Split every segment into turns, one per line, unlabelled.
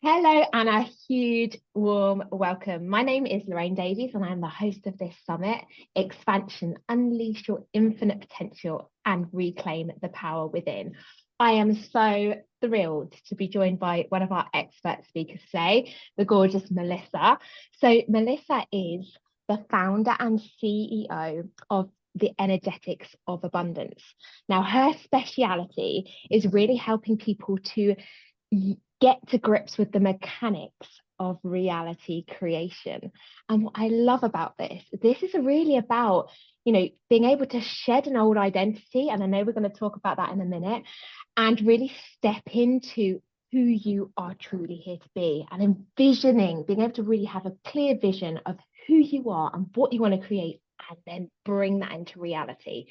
Hello and a huge warm welcome. My name is Lorraine Davies and I'm the host of this summit, Expansion, Unleash Your Infinite Potential and Reclaim the Power Within. I am so thrilled to be joined by one of our expert speakers today, the gorgeous Milissa. So Milissa is the founder and CEO of the Energetics of Abundance. Now, her speciality is really helping people to get to grips with the mechanics of reality creation. And what I love about this is really about, being able to shed an old identity. And I know we're going to talk about that in a minute, and really step into who you are truly here to be, and envisioning, being able to really have a clear vision of who you are and what you want to create, and then bring that into reality.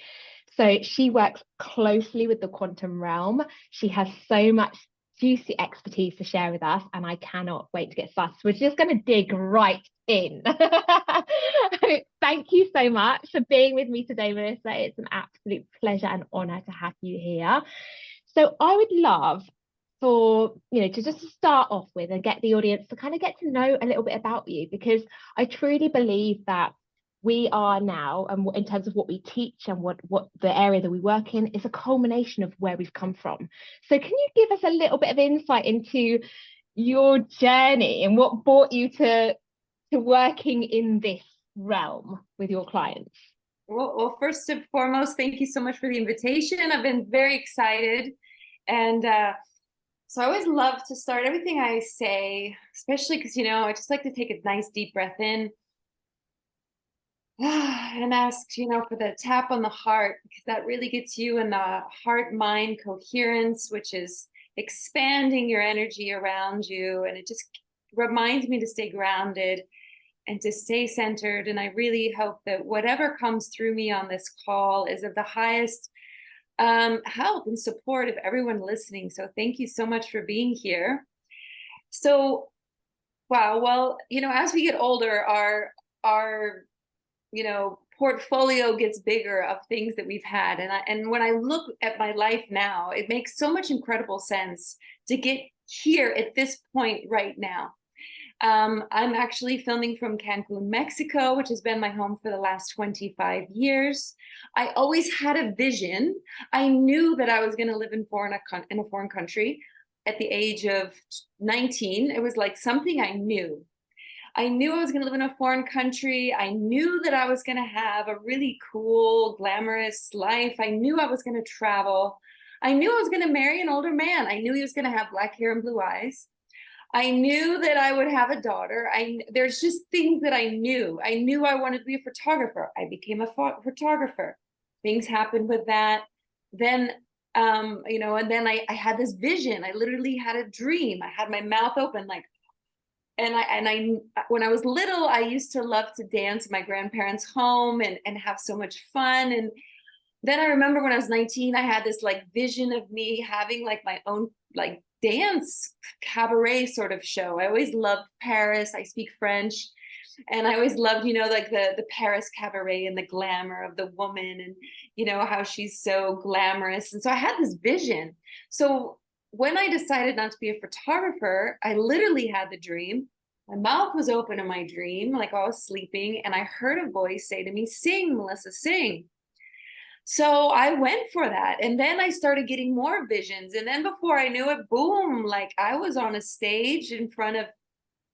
So she works closely with the quantum realm. She has so much juicy expertise to share with us, and I cannot wait to get started. We're just going to dig right in. Thank you so much for being with me today, Milissa. It's an absolute pleasure and honor to have you here. So I would love for to just start off with and get the audience to kind of get to know a little bit about you, because I truly believe that we are now, and in terms of what we teach and what the area that we work in, is a culmination of where we've come from. So can you give us a little bit of insight into your journey and what brought you to working in this realm with your clients?
Well, first and foremost, thank you so much for the invitation. I've been very excited. And so I always love to start everything I say, especially because, I just like to take a nice deep breath in and ask, for the tap on the heart, because that really gets you in the heart-mind coherence, which is expanding your energy around you. And it just reminds me to stay grounded and to stay centered. And I really hope that whatever comes through me on this call is of the highest help and support of everyone listening. So thank you so much for being here. So, wow. Well, as we get older, our portfolio gets bigger of things that we've had. And when I look at my life now, it makes so much incredible sense to get here at this point right now. I'm actually filming from Cancun, Mexico, which has been my home for the last 25 years. I always had a vision. I knew that I was going to live in a foreign country at the age of 19. It was like something I knew. I knew I was going to live in a foreign country. I knew that I was going to have a really cool, glamorous life. I knew I was going to travel. I knew I was going to marry an older man. I knew he was going to have black hair and blue eyes. I knew that I would have a daughter. There's just things that I knew. I knew I wanted to be a photographer. I became a photographer. Things happened with that. Then, and then I had this vision. I literally had a dream. I had my mouth open, like, when I was little, I used to love to dance in my grandparents' home and have so much fun. And then I remember when I was 19, I had this like vision of me having like my own like dance cabaret sort of show. I always loved Paris. I speak French. And I always loved, like the Paris cabaret and the glamour of the woman and, how she's so glamorous. And so I had this vision. So when I decided not to be a photographer, I literally had the dream. My mouth was open in my dream, like I was sleeping. And I heard a voice say to me, "Sing, Milissa, sing." So I went for that. And then I started getting more visions. And then before I knew it, boom, like I was on a stage in front of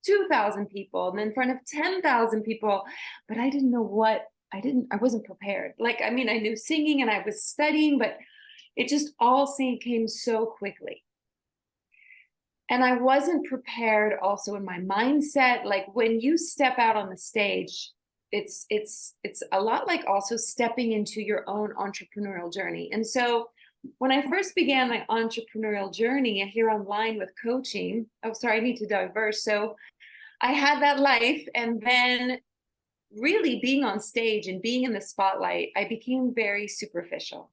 2,000 people and in front of 10,000 people. But I didn't know I wasn't prepared. Like, I mean, I knew singing and I was studying, but it just all came so quickly. And I wasn't prepared also in my mindset. Like when you step out on the stage, it's a lot like also stepping into your own entrepreneurial journey. And so when I first began my entrepreneurial journey here online with coaching, I need to diverse. So I had that life, and then really being on stage and being in the spotlight, I became very superficial.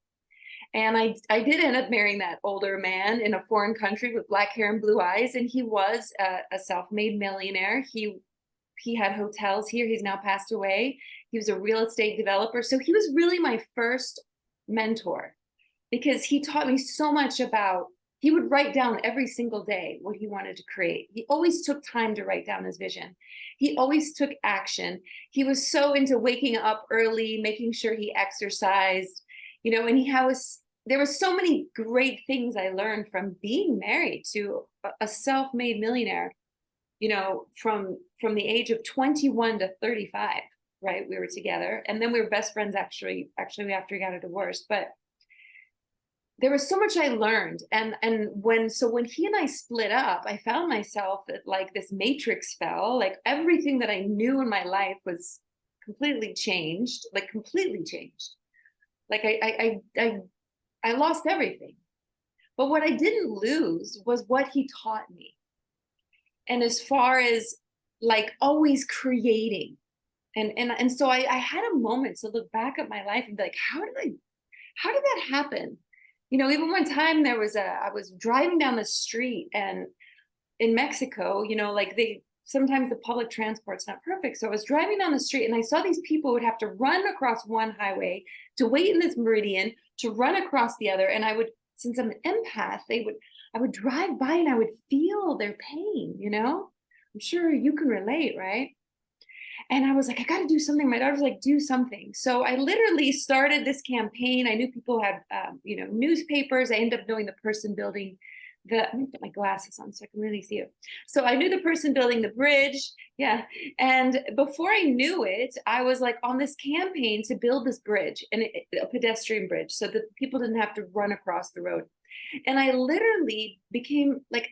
And I did end up marrying that older man in a foreign country with black hair and blue eyes. And he was a self-made millionaire. He had hotels here. He's now passed away. He was a real estate developer. So he was really my first mentor, because he taught me so much about He would write down every single day what he wanted to create. He always took time to write down his vision. He always took action. He was so into waking up early, making sure he exercised, and there were so many great things I learned from being married to a self-made millionaire, from the age of 21 to 35, right? We were together. And then we were best friends actually after we got a divorce. But there was so much I learned. And when he and I split up, I found myself at like this matrix fell, like everything that I knew in my life was completely changed. Like I lost everything. But what I didn't lose was what he taught me. And as far as like always creating. And so I had a moment to look back at my life and be like, how did that happen? Even one time I was driving down the street and in Mexico, sometimes the public transport's not perfect. So I was driving down the street and I saw these people who would have to run across one highway to wait in this meridian to run across the other. And since I'm an empath, I would drive by and I would feel their pain, I'm sure you can relate, right? And I was like, I got to do something. My daughter was like, do something. So I literally started this campaign. I knew people had, newspapers. I ended up knowing the person building let me put my glasses on so I can really see it. So I knew the person building the bridge. Yeah. And before I knew it, I was like on this campaign to build this bridge and a pedestrian bridge so that people didn't have to run across the road. And I literally became like,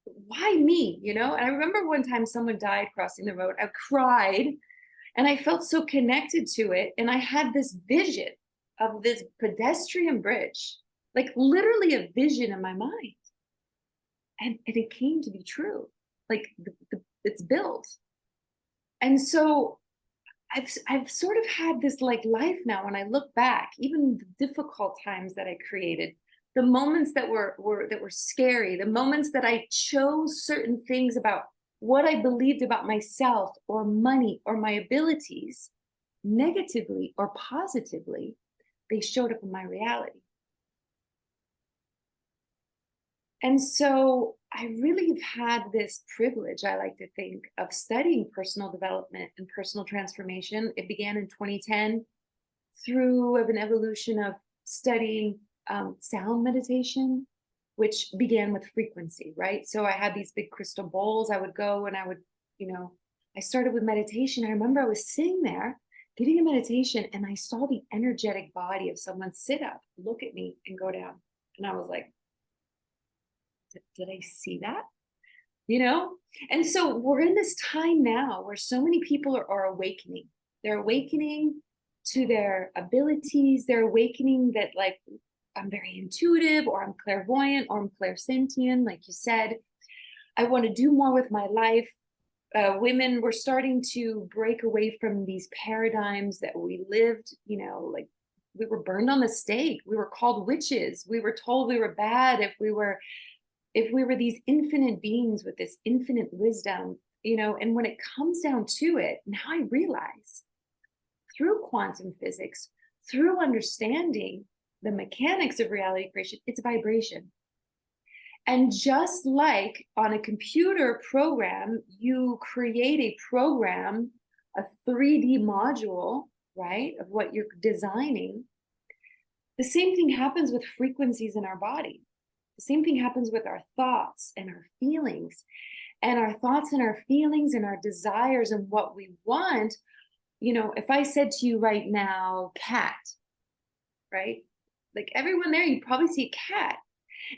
why me? And I remember one time someone died crossing the road. I cried and I felt so connected to it. And I had this vision of this pedestrian bridge, like literally a vision in my mind. And it came to be true. Like it's built. And so I've sort of had this like life now when I look back, even the difficult times that I created, the moments that were scary, the moments that I chose certain things about what I believed about myself or money or my abilities, negatively or positively, they showed up in my reality. And so I really have had this privilege, I like to think, of studying personal development and personal transformation. It began in 2010 through an evolution of studying sound meditation, which began with frequency, right? So I had these big crystal bowls. I would go and I would, I started with meditation. I remember I was sitting there getting a meditation and I saw the energetic body of someone sit up, look at me and go down. And I was like, did I see that? And so we're in this time now where so many people are awakening. They're awakening to their abilities. They're awakening that like, I'm very intuitive or I'm clairvoyant or I'm clairsentient, like you said. I want to do more with my life. Women were starting to break away from these paradigms that we lived, like we were burned on the stake. We were called witches. We were told we were bad if we were these infinite beings with this infinite wisdom, and when it comes down to it, now I realize through quantum physics, through understanding the mechanics of reality creation, it's vibration. And just like on a computer program, you create a program, a 3D module, right, of what you're designing, the same thing happens with frequencies in our body. The same thing happens with our thoughts and our feelings. And our thoughts and our feelings and our desires and what we want, if I said to you right now, cat, right? Like everyone there, you'd probably see a cat.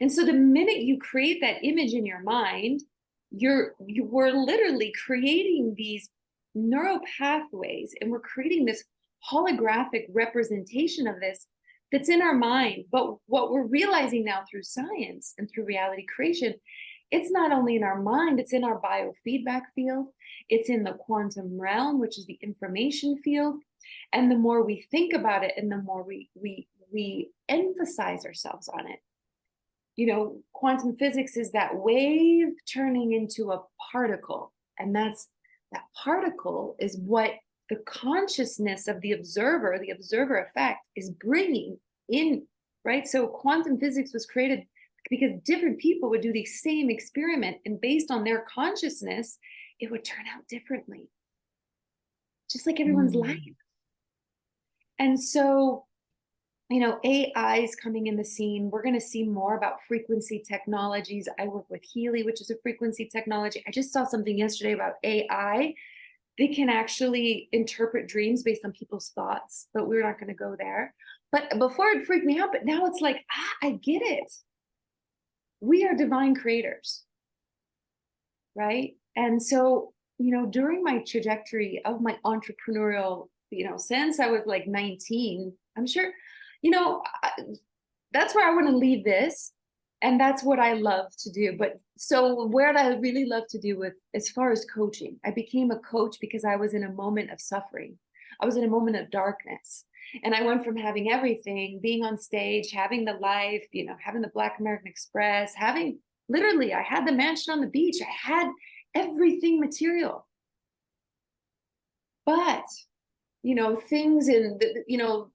And so the minute you create that image in your mind, you were literally creating these neural pathways, and we're creating this holographic representation of this that's in our mind. But what we're realizing now through science and through reality creation, it's not only in our mind, it's in our biofeedback field, it's in the quantum realm, which is the information field. And the more we think about it and the more we emphasize ourselves on it, quantum physics is that wave turning into a particle. And that particle is what the consciousness of the observer effect is bringing in, right? So quantum physics was created because different people would do the same experiment, and based on their consciousness, it would turn out differently, just like everyone's life. And so, you know, AI is coming in the scene. We're going to see more about frequency technologies. I work with Healy, which is a frequency technology. I just saw something yesterday about AI. They can actually interpret dreams based on people's thoughts, but we're not going to go there. But before it freaked me out, but now it's like, I get it. We are divine creators, right? And so, you know, during my trajectory of my entrepreneurial, you know, since I was like 19, I'm sure, you know, that's where I want to leave this. And that's what I love to do. But so where I really love to do with, as far as coaching, I became a coach because I was in a moment of suffering. I was in a moment of darkness. And I went from having everything, being on stage, having the life, you know, having the Black American Express, having literally, I had the mansion on the beach. I had everything material. But, you know, things in, you know,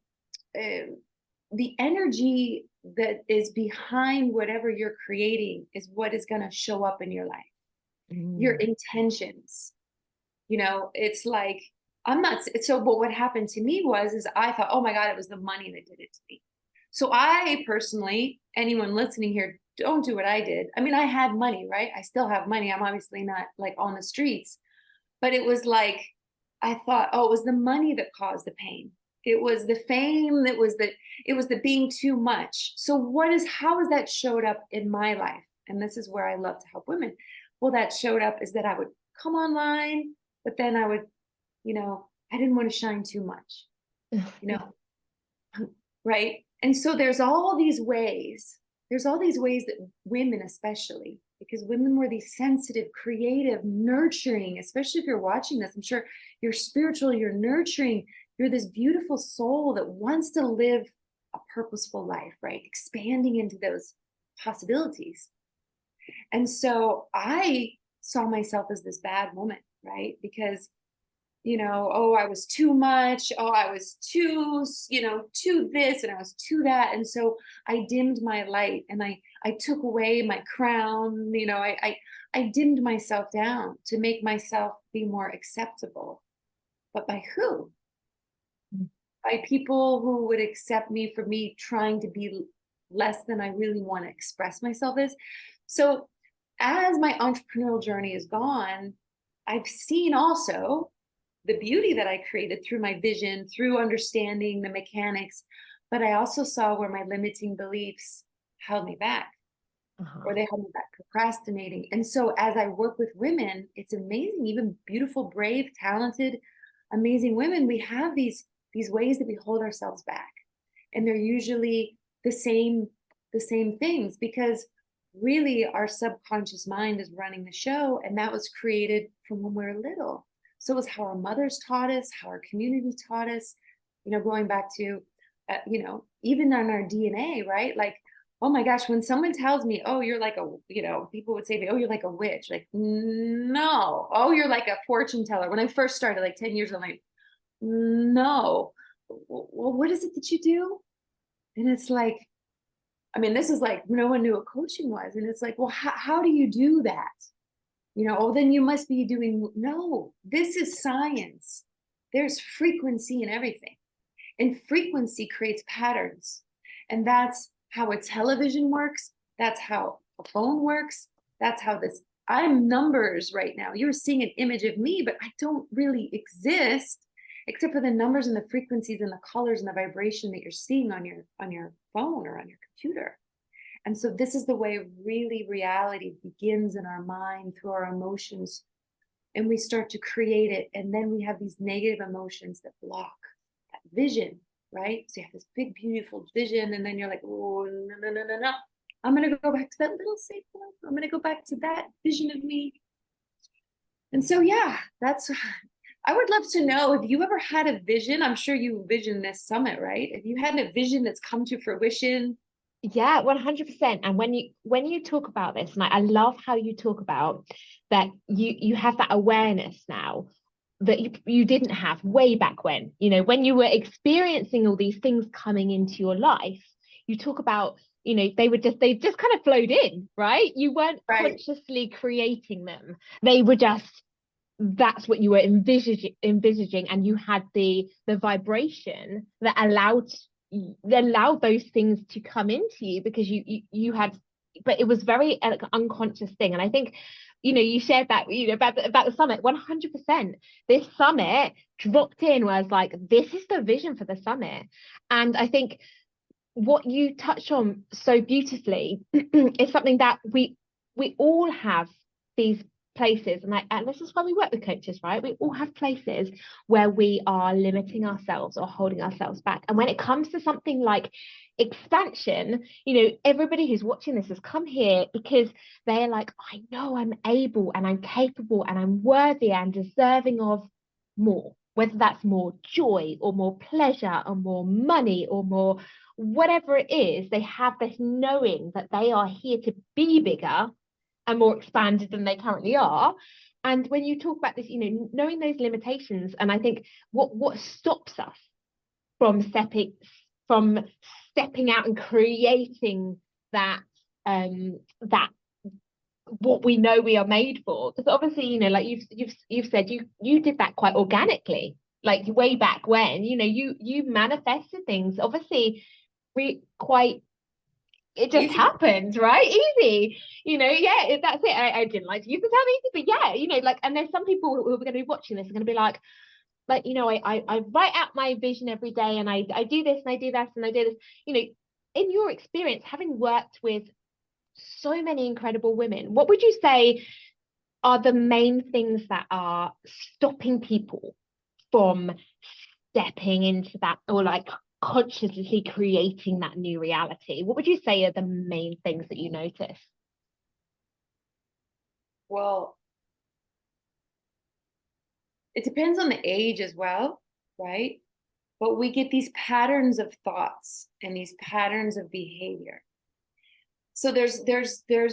the energy that is behind whatever you're creating is what is going to show up in your life. Your intentions, you know, it's like, I'm not, so, but what happened to me is I thought, oh my God, it was the money that did it to me. So I personally, anyone listening here, don't do what I did. I mean, I had money, right? I still have money. I'm obviously not like on the streets, but it was like, I thought, oh, it was the money that caused the pain. It was the fame. It was the being too much. So how has that showed up in my life? And this is where I love to help women. Well, that showed up is that I would come online, but then I would, you know, I didn't want to shine too much, you know, right? And so there's all these ways that women, especially, because women were these sensitive, creative, nurturing, especially if you're watching this, I'm sure you're spiritual, you're nurturing, you're this beautiful soul that wants to live a purposeful life, right? Expanding into those possibilities. And so I saw myself as this bad woman, right? Because, you know, oh, I was too much. Oh, I was too, you know, too this and I was too that. And so I dimmed my light and I took away my crown. You know, I dimmed myself down to make myself be more acceptable. But by who? By people who would accept me for me trying to be less than I really want to express myself as. So as my entrepreneurial journey is gone, I've seen also the beauty that I created through my vision, through understanding the mechanics, but I also saw where my limiting beliefs held me back, or they held me back procrastinating. And so as I work with women, it's amazing, even beautiful, brave, talented, amazing women, we have these ways that we hold ourselves back. And they're usually the same things, because really our subconscious mind is running the show, and that was created from when we were little. So it was how our mothers taught us, how our community taught us, you know, going back to, you know, even on our DNA, right? Like, oh my gosh, when someone tells me, oh, you're like a, you know, people would say to me, oh, you're like a witch. Like, no. Oh, you're like a fortune teller. When I first started, like 10 years ago, I'm like, no. Well, what is it that you do? And it's like, I mean, this is like, no one knew what coaching was. And it's like, well, how do you do that? You know, oh, then you must be doing, no, this is science. There's frequency in everything. And frequency creates patterns. And that's how a television works. That's how a phone works. That's how this, I'm numbers right now. You're seeing an image of me, but I don't really exist except for the numbers and the frequencies and the colors and the vibration that you're seeing on your phone or on your computer. And so this is the way really reality begins in our mind through our emotions. And we start to create it. And then we have these negative emotions that block that vision, right? So you have this big, beautiful vision. And then you're like, oh, no. I'm going to go back to that little safe one. I'm going to go back to that vision of me. And so, yeah, I would love to know if you ever had a vision. I'm sure you envisioned this summit, right? If you had a vision that's come to fruition.
Yeah, 100%. And when you talk about this, and I love how you talk about that, you have that awareness now that you didn't have way back when, you know, when you were experiencing all these things coming into your life. You talk about they just kind of flowed in, right? You weren't consciously creating them. They were just, that's what you were envisaging, and you had the vibration that allowed those things to come into you, because you had, but it was very like unconscious thing. And I think, you shared that, about the summit. 100%, this summit dropped in, was like, this is the vision for the summit. And I think what you touched on so beautifully is something that we all have, these places, and this is why we work with coaches, right? We all have places where we are limiting ourselves or holding ourselves back. And when it comes to something like expansion, everybody who's watching this has come here because they're like, I know I'm able and I'm capable and I'm worthy and deserving of more, whether that's more joy or more pleasure or more money or more whatever it is. They have this knowing that they are here to be bigger and more expanded than they currently are. And when you talk about this, knowing those limitations, and I think what stops us from stepping out and creating that what we know we are made for. Because obviously, like you've said, you did that quite organically, like way back when, you manifested things, obviously, quite, it just happened, right? Easy, that's it. I didn't like to use the term easy, but yeah, like, and there's some people who are going to be watching this are going to be like, I write out my vision every day, and I do this and I do that and I do this. In your experience, having worked with so many incredible women, what would you say are the main things that are stopping people from stepping into that, or like consciously creating that new reality? What would you say are the main things that you notice?
Well, it depends on the age as well, right? But we get these patterns of thoughts and these patterns of behavior. So there's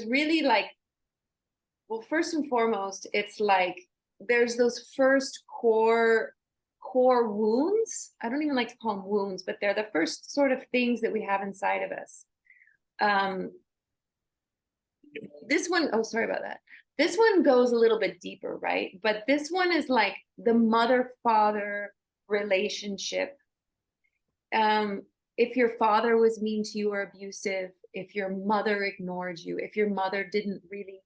really, like, well, first and foremost, it's like there's those first core wounds. I don't even like to call them wounds, but they're the first sort of things that we have inside of us. This one, oh, sorry about that. This one goes a little bit deeper, right? But this one is like the mother-father relationship. If your father was mean to you or abusive, if your mother ignored you, if your mother didn't really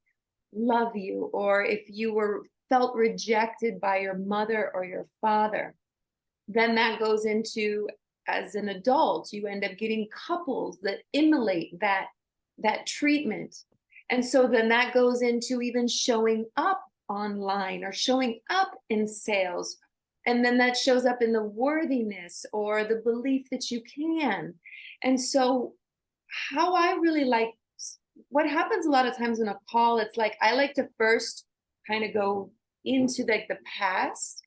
love you, or if you felt rejected by your mother or your father, then that goes into, as an adult, you end up getting couples that emulate that treatment. And so then that goes into even showing up online or showing up in sales. And then that shows up in the worthiness or the belief that you can. And so how I really like, what happens a lot of times in a call, it's like, I like to first kind of go into like the past,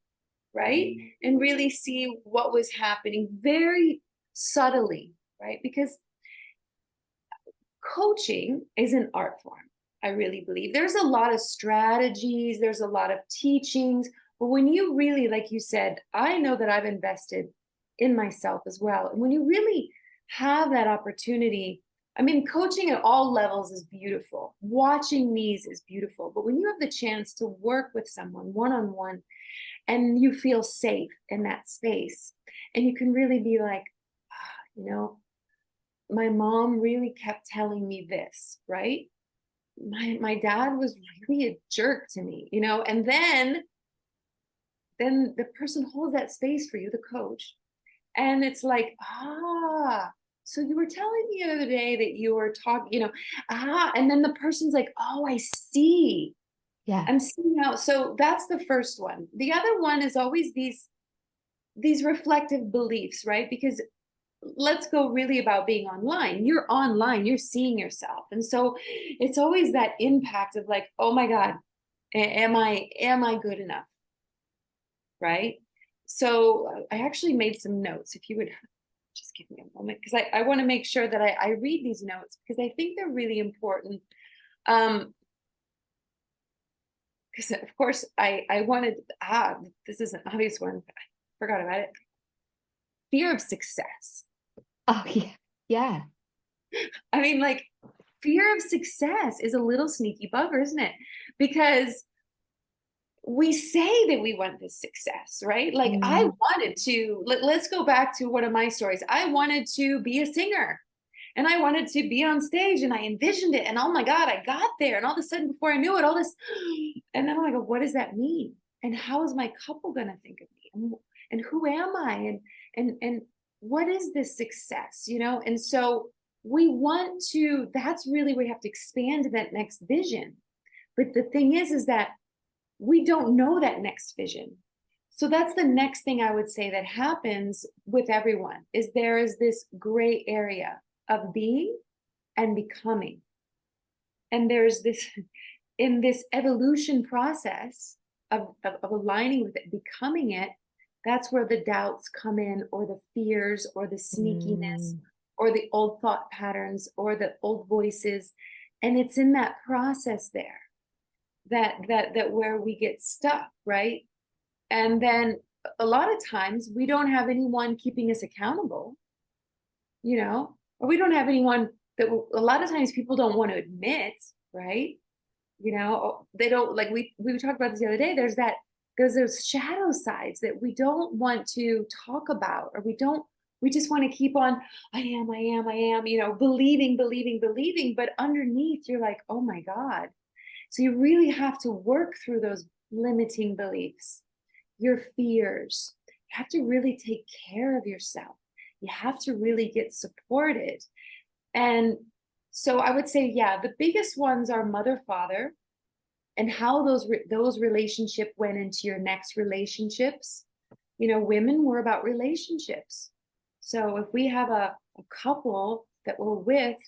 right? And really see what was happening very subtly, right? Because coaching is an art form. I really believe there's a lot of strategies, there's a lot of teachings, but when you really, like you said, I know that I've invested in myself as well. And when you really have that opportunity, I mean, coaching at all levels is beautiful. Watching these is beautiful. But when you have the chance to work with someone one-on-one, and you feel safe in that space, and you can really be like, my mom really kept telling me this, right? My dad was really a jerk to me, and then the person holds that space for you, the coach. And it's like, so you were telling me the other day that you were talking, and then the person's like, oh, I see.
Yeah.
I'm seeing now. So that's the first one. The other one is always these reflective beliefs, right? Because let's go really about being online. You're online, you're seeing yourself. And so it's always that impact of like, oh my God, am I good enough? Right? So I actually made some notes. If you would just give me a moment, because I want to make sure that I read these notes, because I think they're really important. Because of course I wanted, this is an obvious one, I forgot about it. Fear of success.
Oh yeah. Yeah.
I mean, like, fear of success is a little sneaky bugger, isn't it? Because we say that we want this success, right? Like, I wanted to, let's go back to one of my stories. I wanted to be a singer and I wanted to be on stage and I envisioned it. And oh my God, I got there. And all of a sudden, before I knew it, all this, and then I'm like, what does that mean? And how is my couple going to think of me? And who am I? And what is this success? You know? And so we want to, that's really where you have to expand that next vision. But the thing is that we don't know that next vision. So that's the next thing I would say that happens with everyone is there is this gray area of being and becoming. And there's this, in this evolution process of aligning with it, becoming it, that's where the doubts come in, or the fears, or the sneakiness, or the old thought patterns, or the old voices. And it's in that process there that where we get stuck, right? And then a lot of times we don't have anyone keeping us accountable, you know, or we don't have anyone that a lot of times people don't want to admit, right? You know, they don't, like we talked about this the other day. There's those shadow sides that we don't want to talk about, or we just want to keep on, I am, you know, believing. But underneath you're like, oh my God. So you really have to work through those limiting beliefs, your fears. You have to really take care of yourself. You have to really get supported. And so I would say, yeah, the biggest ones are mother, father, and how those relationship went into your next relationships. You know, women were about relationships. So if we have a couple that we're with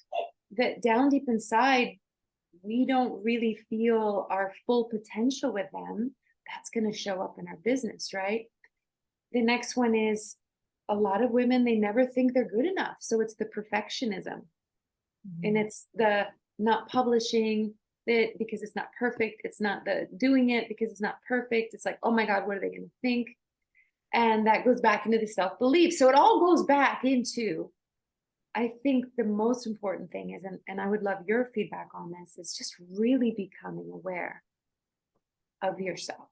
that down deep inside, we don't really feel our full potential with them, that's going to show up in our business, right? The next one is a lot of women, they never think they're good enough. So it's the perfectionism. And it's the not publishing it because it's not perfect. It's not the doing it because it's not perfect. It's like, oh my God, what are they going to think? And that goes back into the self-belief. So it all goes back into, I think the most important thing is, and I would love your feedback on this, is just really becoming aware of yourself.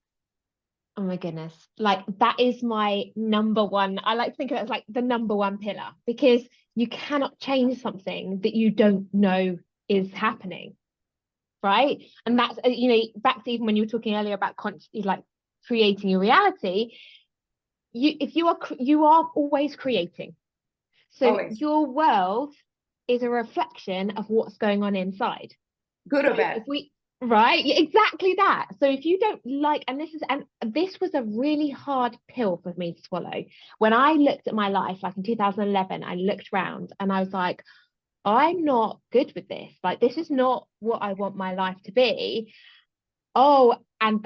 Oh my goodness. Like that is my number one. I like to think of it as like the number one pillar, because you cannot change something that you don't know is happening. Right. And that's, you know, back to even when you were talking earlier about like creating your reality, you are always creating. So
Always.
your world is a reflection of what's going on inside.
Good or bad.
Right, yeah, exactly that. So if you don't like, and this was a really hard pill for me to swallow. When I looked at my life, like in 2011, I looked around and I was like, I'm not good with this. Like, this is not what I want my life to be. Oh, and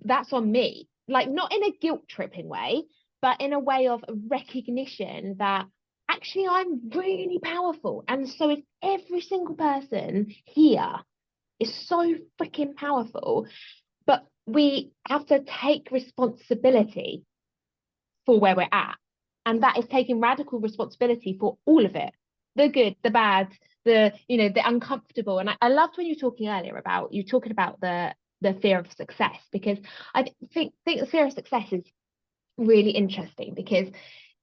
that's on me. Like, not in a guilt tripping way, but in a way of recognition that actually I'm really powerful. And so is every single person here is so freaking powerful, but we have to take responsibility for where we're at. And that is taking radical responsibility for all of it, the good, the bad, the, you know, the uncomfortable. And I loved when you were talking earlier about the fear of success, because I think the fear of success is really interesting, because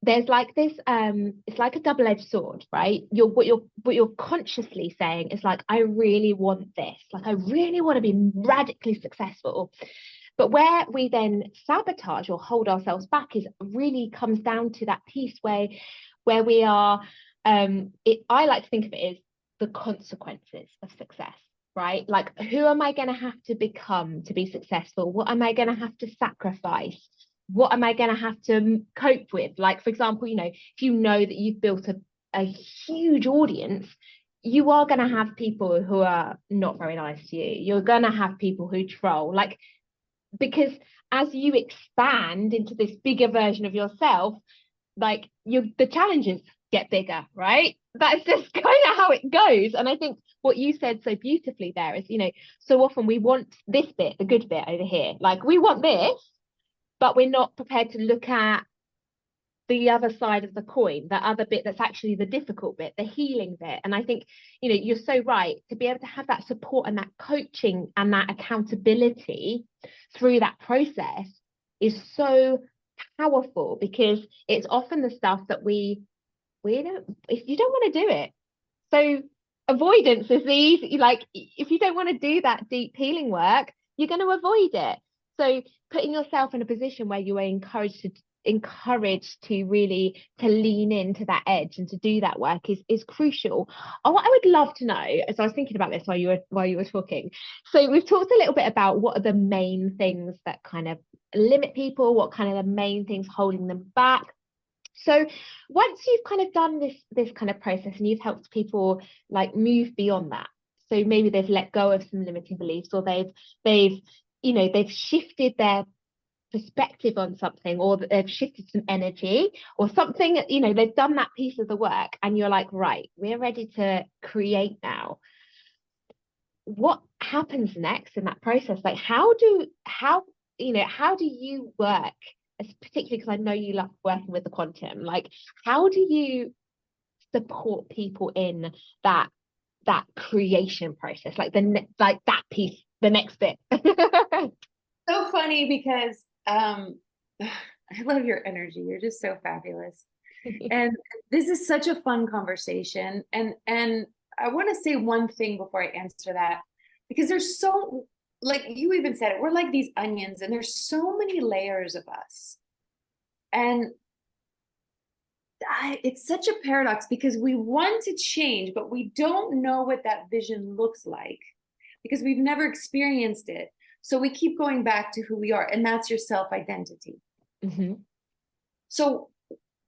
there's like this it's like a double-edged sword, right? What you're consciously saying is like, I really want this, like I really want to be radically successful. But where we then sabotage or hold ourselves back is really comes down to that piece where we are I like to think of it as the consequences of success, right? Like, who am I going to have to become to be successful? What am I going to have to sacrifice? What am I going to have to cope with? Like, for example, you know, if you know that you've built a huge audience, you are going to have people who are not very nice to you. You're going to have people who troll, like, because as you expand into this bigger version of yourself, like the challenges get bigger, right? That's just kind of how it goes. And I think what you said so beautifully there is, you know, so often we want this bit, the good bit over here. Like, we want this, but we're not prepared to look at the other side of the coin, the other bit that's actually the difficult bit, the healing bit. And I think, you know, you're so right, to be able to have that support and that coaching and that accountability through that process is so powerful, because it's often the stuff that we don't, if you don't want to do it. So avoidance is the easy, like if you don't want to do that deep healing work, you're going to avoid it. So putting yourself in a position where you are encouraged to really to lean into that edge and to do that work is crucial. Oh, what I would love to know, as I was thinking about this while you were talking, so we've talked a little bit about what are the main things that kind of limit people, what kind of the main things holding them back. So once you've kind of done this kind of process and you've helped people like move beyond that, so maybe they've let go of some limiting beliefs, or they've you know, they've shifted their perspective on something, or that they've shifted some energy or something, you know, they've done that piece of the work, and you're like, right, we're ready to create now. What happens next in that process? Like how do you work, particularly because I know you love working with the quantum, like how do you support people in that creation process, like like that piece, the next bit?
So funny because I love your energy. You're just so fabulous. And this is such a fun conversation. And I want to say one thing before I answer that, because there's so, like you even said it, we're like these onions and there's so many layers of us. And it's such a paradox because we want to change, but we don't know what that vision looks like because we've never experienced it. So we keep going back to who we are, and that's your self-identity.
Mm-hmm.
So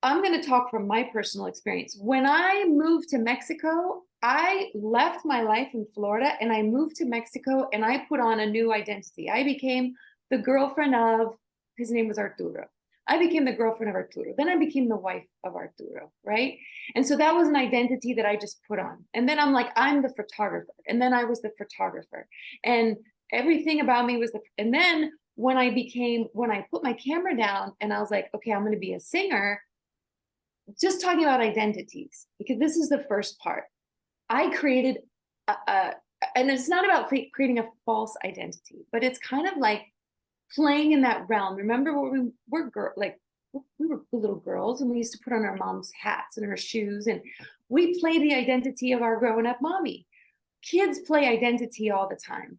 I'm going to talk from my personal experience. When I moved to Mexico, I left my life in Florida and I moved to Mexico and I put on a new identity. I became the girlfriend of, his name was Arturo. I became the girlfriend of Arturo. Then I became the wife of Arturo, right? And so that was an identity that I just put on. And then I'm like, I'm the photographer. And then I was the photographer. And everything about me was and then when I put my camera down and I was like, okay, I'm going to be a singer, just talking about identities, because this is the first part. I created and it's not about creating a false identity, but it's kind of like playing in that realm. Remember when we were little girls and we used to put on our mom's hats and her shoes, and we play the identity of our grown-up mommy. Kids play identity all the time.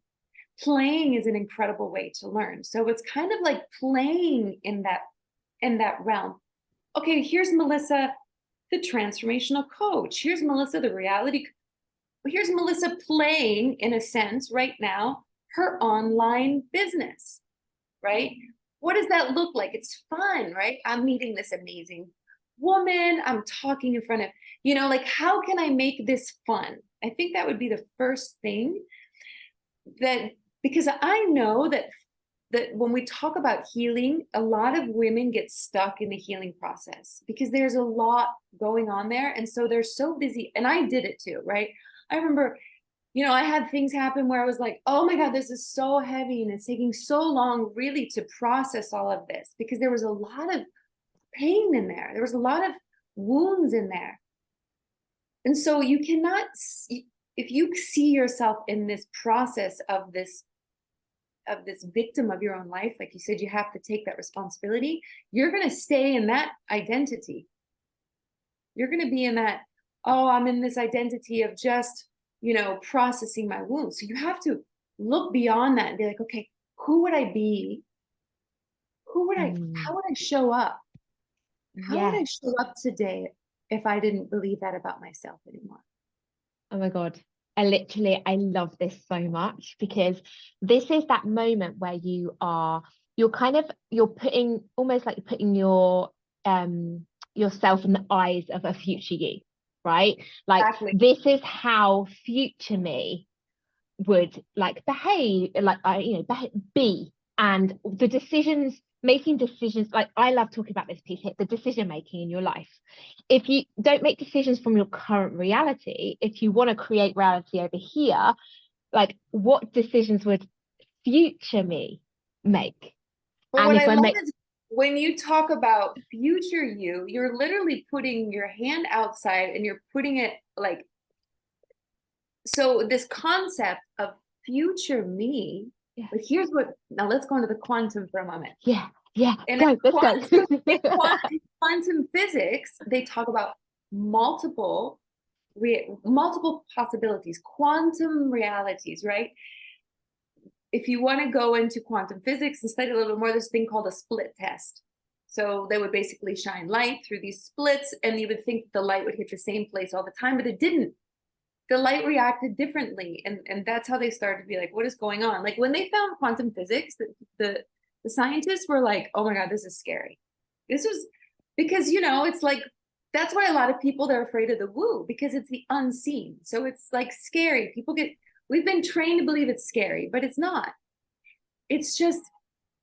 Playing is an incredible way to learn. So it's kind of like playing in that realm. Okay, here's Milissa, the transformational coach. Here's Milissa, the reality. Here's Milissa playing, in a sense, right now, her online business, right? What does that look like? It's fun, right? I'm meeting this amazing woman. I'm talking in front of, like, how can I make this fun? I think that would be the first thing, that because I know that when we talk about healing, a lot of women get stuck in the healing process because there's a lot going on there. And so they're so busy. And I did it too, right? I remember, I had things happen where I was like, oh my God, this is so heavy. And it's taking so long really to process all of this because there was a lot of pain in there. There was a lot of wounds in there. And so you cannot, if you see yourself in this process of this victim of your own life, like you said, you have to take that responsibility. You're going to stay in that identity. You're going to be in that, oh, I'm in this identity of just, processing my wounds. So you have to look beyond that and be like, okay, who would I be? How would I show up? How would I show up today if I didn't believe that about myself anymore?
Oh my God. I love this so much, because this is that moment where you're putting your yourself in the eyes of a future you, right? Like
Exactly.
This is how future me would like behave, like be, and making decisions. Like, I love talking about this piece here, the decision making in your life. If you don't make decisions from your current reality, if you want to create reality over here, like, what decisions would future me make?
But
And
what
if
I
I
love
make
is when you talk about future you, you're literally putting your hand outside and you're putting it like, so this concept of future me,
Yeah.
but here's what, now let's go into the quantum for a moment.
Yeah. Yeah.
And
Go, let's go.
quantum physics, they talk about multiple possibilities, quantum realities, right? If you want to go into quantum physics and study a little more, there's a thing called a split test. So they would basically shine light through these splits, and you would think the light would hit the same place all the time, but it didn't. The light reacted differently, and that's how they started to be like, what is going on? Like when they found quantum physics, the scientists were like, oh my god, this is scary. This was because, you know, it's like, that's why a lot of people, they're afraid of the woo, because it's the unseen. So it's like scary. We've been trained to believe it's scary, but it's not. It's just,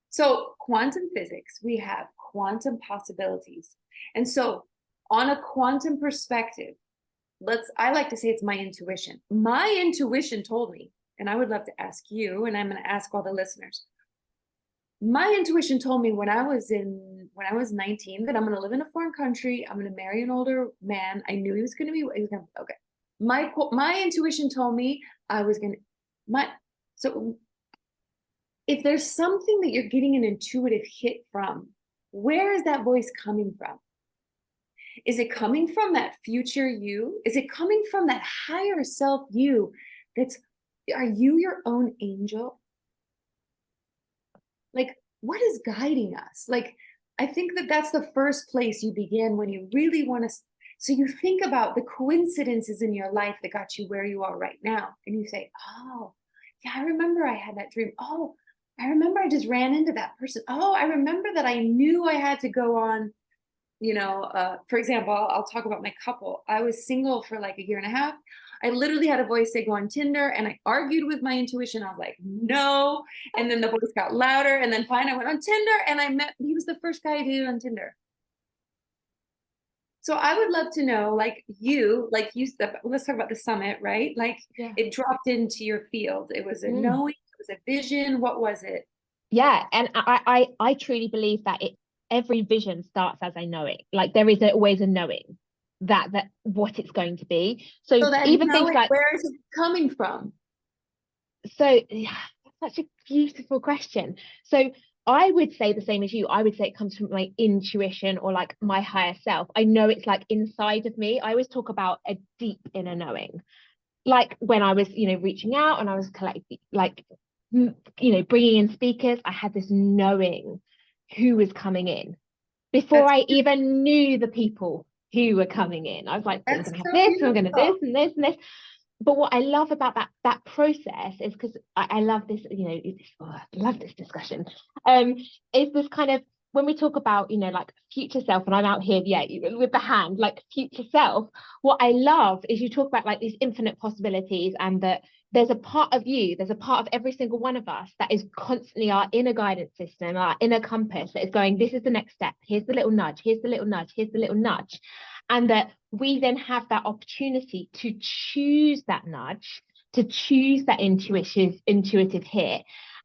so quantum physics, we have quantum possibilities. And so on a quantum perspective, I like to say it's my intuition. My intuition told me, and I would love to ask you, and I'm going to ask all the listeners. My intuition told me when I was 19 that I'm going to live in a foreign country. I'm going to marry an older man. I knew he was going to be okay. My intuition told me I was going to so if there's something that you're getting an intuitive hit from, where is that voice coming from? Is it coming from that future you? Is it coming from that higher self you? Are you your own angel? Like, what is guiding us? Like, I think that's the first place you begin when you really want to. So you think about the coincidences in your life that got you where you are right now. And you say, oh, yeah, I remember I had that dream. Oh, I remember I just ran into that person. Oh, I remember that I knew I had to go on, you know, for example, I'll talk about my couple. I was single for like a year and a half. I literally had a voice say, go on Tinder. And I argued with my intuition. I was like, no. And then the voice got louder. And then finally I went on Tinder and he was the first guy I dated on Tinder. So I would love to know, like you said, let's talk about the summit, right? Like it dropped into your field. It was a knowing, it was a vision. What was it?
Yeah. And I truly believe that every vision starts as a knowing. Like there is always a knowing that what it's going to be. So even things like,
where is it coming from?
So yeah, that's such a beautiful question. So I would say the same as you. I would say it comes from my intuition or like my higher self. I know it's like inside of me. I always talk about a deep inner knowing. Like when I was, reaching out and I was collecting, like, bringing in speakers, I had this knowing who was coming in before I even knew the people who were coming in. I was like, I'm going to have this, and I'm going to this and this and this. But what I love about that process is because I love this, I love this discussion. Is this kind of when we talk about, like future self, and I'm out here, with the hand, like future self. What I love is you talk about like these infinite possibilities, and that there's a part of you, there's a part of every single one of us that is constantly our inner guidance system, our inner compass that is going, this is the next step. Here's the little nudge. Here's the little nudge. Here's the little nudge. And that we then have that opportunity to choose that nudge, to choose that intuitive hit,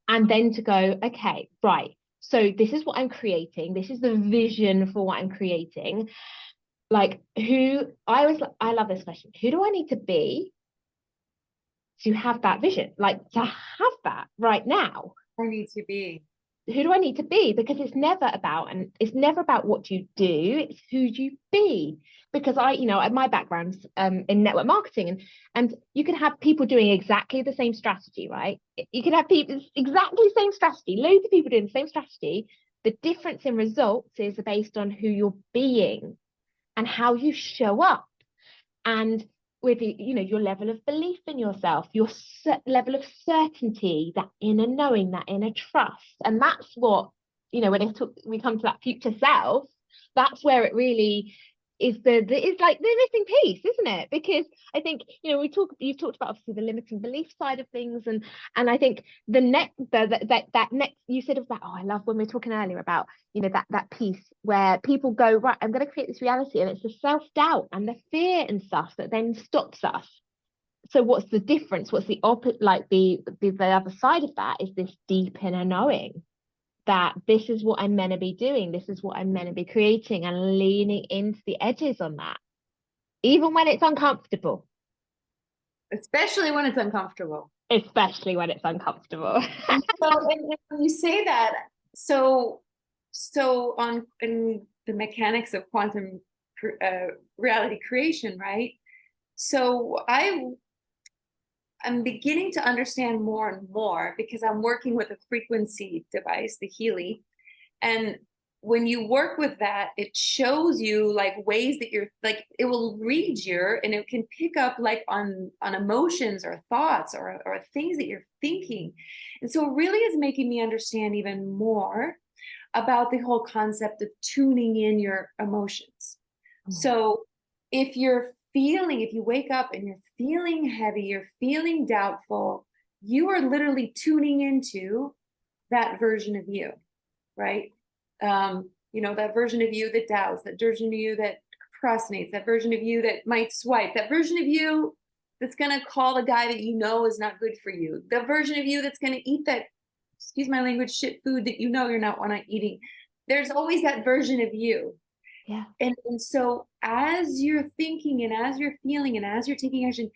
and then to go, okay, right. So this is what I'm creating. This is the vision for what I'm creating. Like I love this question. Who do I need to be to have that vision? Like to have that right now.
I need to be.
Who do I need to be? Because it's never about what you do, it's who you be. Because my background's in network marketing, and you can have people doing exactly the same strategy, right? You can have people exactly the same strategy, loads of people doing the same strategy. The difference in results is based on who you're being and how you show up, and with your level of belief in yourself, your level of certainty, that inner knowing, that inner trust. And that's what, when we come to that future self, that's where it really is it's like the missing piece, isn't it? Because I think, you've talked about obviously the limiting belief side of things, and I think the next you said about, I love when we were talking earlier about, that piece where people go, right, I'm going to create this reality, and it's the self-doubt and the fear and stuff that then stops us. So what's the difference? What's the opposite? Like the other side of that is this deep inner knowing. that this is what I'm meant to be doing, this is what I'm meant to be creating, and leaning into the edges on that, even when it's uncomfortable.
Especially when it's uncomfortable.
Especially when it's uncomfortable.
And when you say that, so on in the mechanics of quantum reality creation, right? So I'm beginning to understand more and more because I'm working with a frequency device, the Healy. And when you work with that, it shows you like ways that you're like, it will read you and it can pick up like on emotions or thoughts or things that you're thinking. And so it really is making me understand even more about the whole concept of tuning in your emotions. So if you wake up and you're feeling heavy, you're feeling doubtful, you are literally tuning into that version of you, right? That version of you that doubts, that version of you that procrastinates, that version of you that might swipe, that version of you that's going to call the guy that you know is not good for you, the version of you that's going to eat that, excuse my language, shit food that you know you're not eating. There's always that version of you.
Yeah.
And so as you're thinking and as you're feeling and as you're taking action,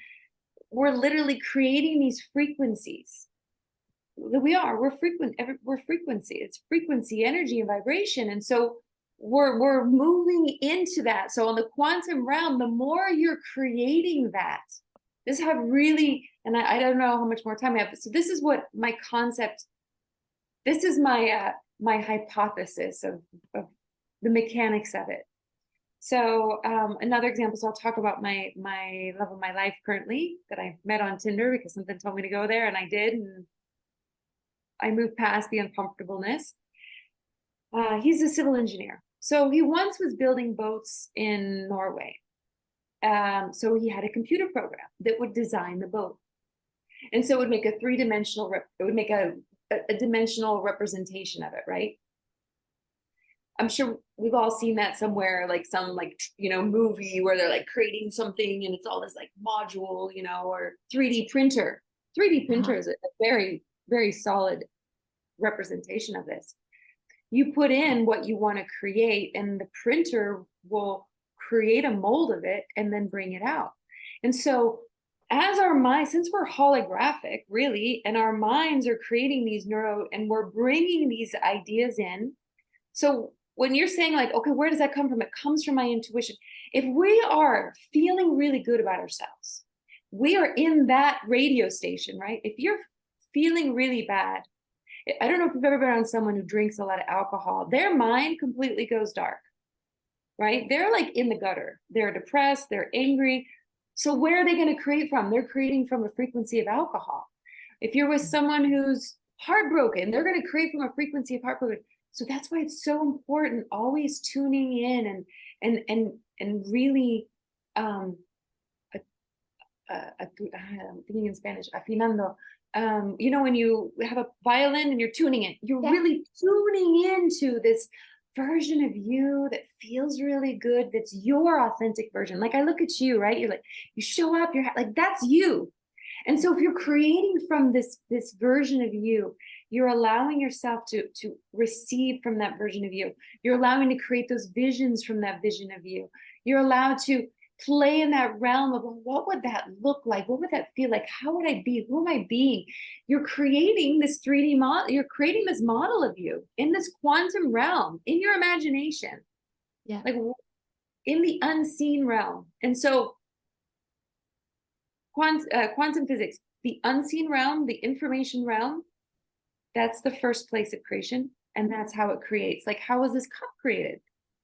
we're literally creating these frequencies. We're frequency. It's frequency, energy, and vibration. And so we're moving into that. So on the quantum realm, the more you're creating that, this have really, and I don't know how much more time I have, so this is what my concept, this is my my hypothesis of the mechanics of it. So another example, so I'll talk about my love of my life currently that I met on Tinder because something told me to go there and I did, and I moved past the uncomfortableness. He's a civil engineer. So he once was building boats in Norway. So he had a computer program that would design the boat. And so it would make a three-dimensional, it would make a dimensional representation of it, right? I'm sure we've all seen that somewhere, like some movie where they're like creating something and it's all this like module, or 3D printer. 3D printer is a very, very solid representation of this. You put in what you want to create and the printer will create a mold of it and then bring it out. And so as our mind, since we're holographic really, and our minds are creating these and we're bringing these ideas in. So when you're saying like, okay, where does that come from? It comes from my intuition. If we are feeling really good about ourselves, we are in that radio station, right? If you're feeling really bad, I don't know if you've ever been around someone who drinks a lot of alcohol, their mind completely goes dark, right? They're like in the gutter. They're depressed, they're angry. So where are they going to create from? They're creating from a frequency of alcohol. If you're with someone who's heartbroken, they're going to create from a frequency of heartbroken. So that's why it's so important always tuning in and really I'm thinking in Spanish, afinando. When you have a violin and you're tuning it, you're really tuning into this version of you that feels really good, that's your authentic version. Like I look at you, right? You're like, you show up, you're like, that's you. And so if you're creating from this version of you, you're allowing yourself to receive from that version of you. You're allowing to create those visions from that vision of you. You're allowed to play in that realm of, well, what would that look like? What would that feel like? How would I be? Who am I being? You're creating this 3D model. You're creating this model of you in this quantum realm, in your imagination.
Yeah.
Like in the unseen realm. And so quantum physics, the unseen realm, the information realm, that's the first place of creation. And that's how it creates. Like, how was this cup created?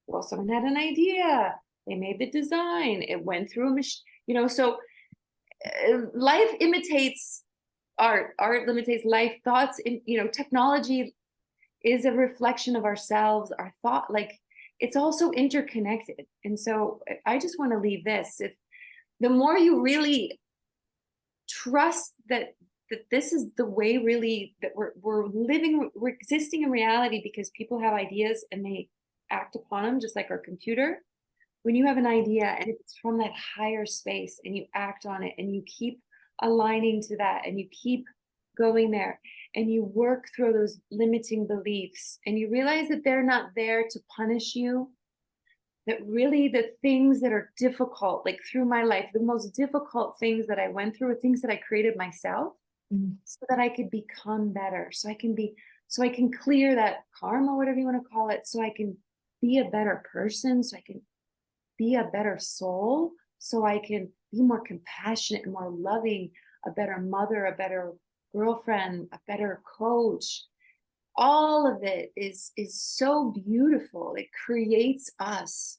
Well, someone had an idea. They made the design. It went through a machine, so life imitates art. Art imitates life. Thoughts, technology is a reflection of ourselves, our thought, like it's also interconnected. And so I just want to leave this. If the more you really trust that this is the way really that we're living, we're existing in reality because people have ideas and they act upon them just like our computer. When you have an idea and it's from that higher space and you act on it and you keep aligning to that and you keep going there, and you work through those limiting beliefs, and you realize that they're not there to punish you, that really the things that are difficult, like through my life, the most difficult things that I went through are things that I created myself, so that I could become better, so I can clear that karma, whatever you want to call it, so I can be a better person, so I can be a better soul, so I can be more compassionate and more loving, a better mother, a better girlfriend, a better coach. All of it is so beautiful. It creates us.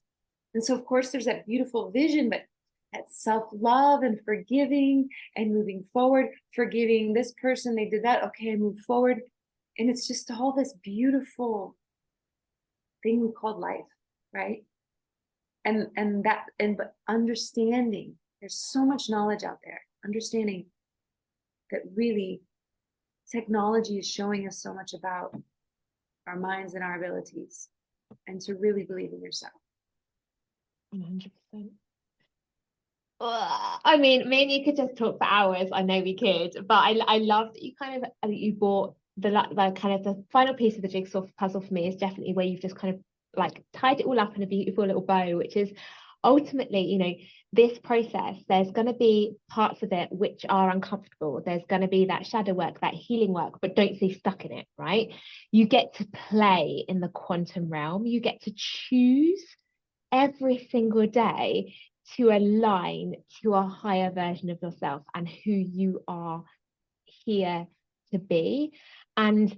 And so of course there's that beautiful vision, but that self-love and forgiving and moving forward, forgiving this person, they did that, okay, I move forward. And it's just all this beautiful thing we called life, right? But understanding, there's so much knowledge out there, understanding that really technology is showing us so much about our minds and our abilities, and to really believe in yourself.
100%. I mean, me and you could just talk for hours. I know we could, but I love that you kind of you brought the kind of the final piece of the jigsaw puzzle for me is definitely where you've just kind of like tied it all up in a beautiful little bow, which is ultimately, you know, this process, there's going to be parts of it which are uncomfortable. There's going to be that shadow work, that healing work, but don't stay stuck in it, right? You get to play in the quantum realm. You get to choose every single day to align to a higher version of yourself and who you are here to be, and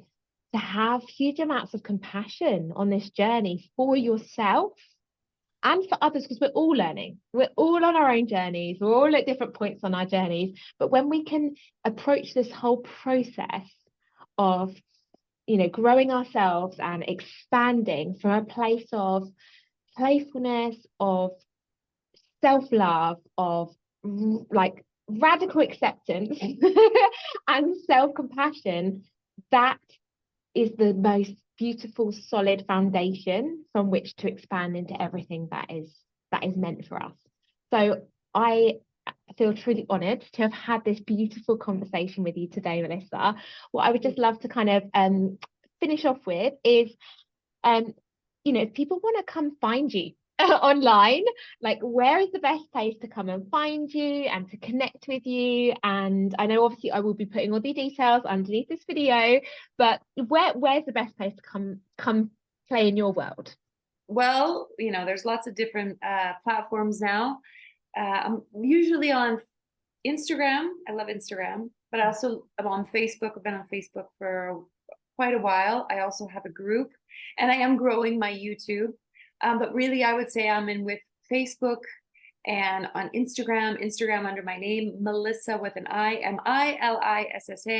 to have huge amounts of compassion on this journey for yourself and for others, because we're all learning. We're all on our own journeys. We're all at different points on our journeys. But when we can approach this whole process of, you know, growing ourselves and expanding from a place of playfulness, of self-love, of like radical acceptance and self-compassion, that is the most beautiful, solid foundation from which to expand into everything that is meant for us. So I feel truly honored to have had this beautiful conversation with you today, Milissa. What I would just love to kind of finish off with is, you know, if people want to come find you online, like, where is the best place to come and find you and to connect with you? And I know obviously I will be putting all the details underneath this video, but where's the best place to come play in your world?
Well, you know, there's lots of different platforms now. I'm usually on Instagram. I love Instagram, but I also am on Facebook. I've been on Facebook for quite a while. I also have a group, and I am growing my YouTube. But really, I would say I'm in with Facebook and on Instagram under my name, Milissa with an I, Milissa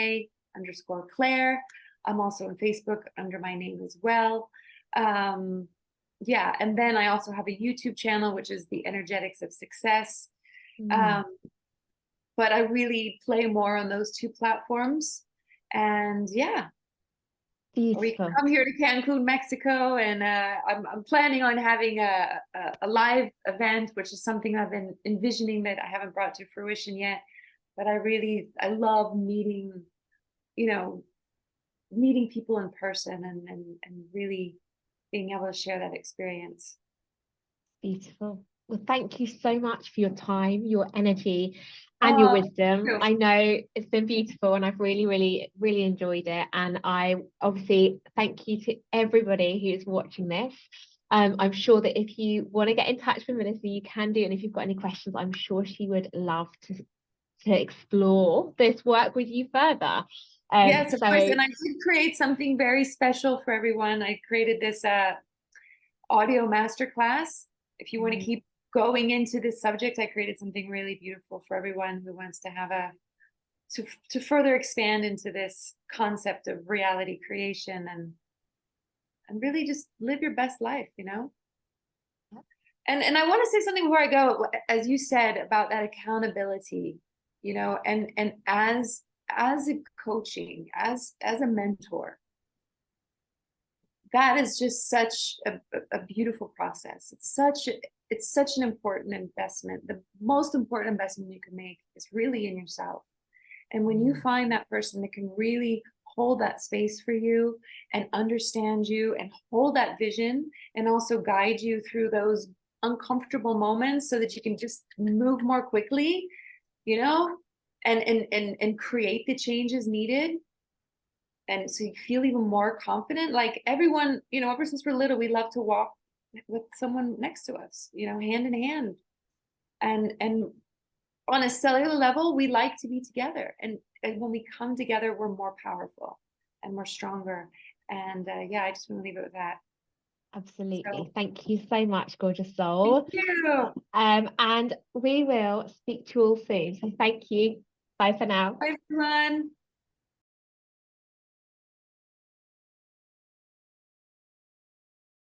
_Claire. I'm also on Facebook under my name as well. Yeah, and then I also have a YouTube channel, which is The Energetics of Success. But I really play more on those two platforms. And yeah,
Beautiful.
or you can come here to Cancun, Mexico, and I'm planning on having a live event, which is something I've been envisioning that I haven't brought to fruition yet. But I love meeting, you know, meeting people in person and really being able to share that experience.
Beautiful. Well, thank you so much for your time, your energy, and your wisdom. I know it's been beautiful, and I've really, really, really enjoyed it. And I obviously thank you to everybody who's watching this. I'm sure that if you want to get in touch with Milissa, you can do. And if you've got any questions, I'm sure she would love to explore this work with you further.
Yes, of course. And I did create something very special for everyone. I created this audio masterclass. If you want to keep going into this subject, I created something really beautiful for everyone who wants to have to further expand into this concept of reality creation and really just live your best life, you know? And I want to say something before I go, as you said about that accountability, you know, and as a coaching, as a mentor, that is just such a beautiful process. It's such an important investment. The most important investment you can make is really in yourself. And when you find that person that can really hold that space for you and understand you and hold that vision and also guide you through those uncomfortable moments so that you can just move more quickly, you know, and create the changes needed. And so you feel even more confident. Like everyone, you know, ever since we're little, we love to walk with someone next to us, you know, hand in hand. And on a cellular level, we like to be together. And when we come together, we're more powerful and we're stronger. And yeah, I just want to leave it with that.
Absolutely.
So,
Thank you so much, gorgeous soul.
thank you.
And we will speak to you all soon. So thank you. Bye for now.
Bye, everyone.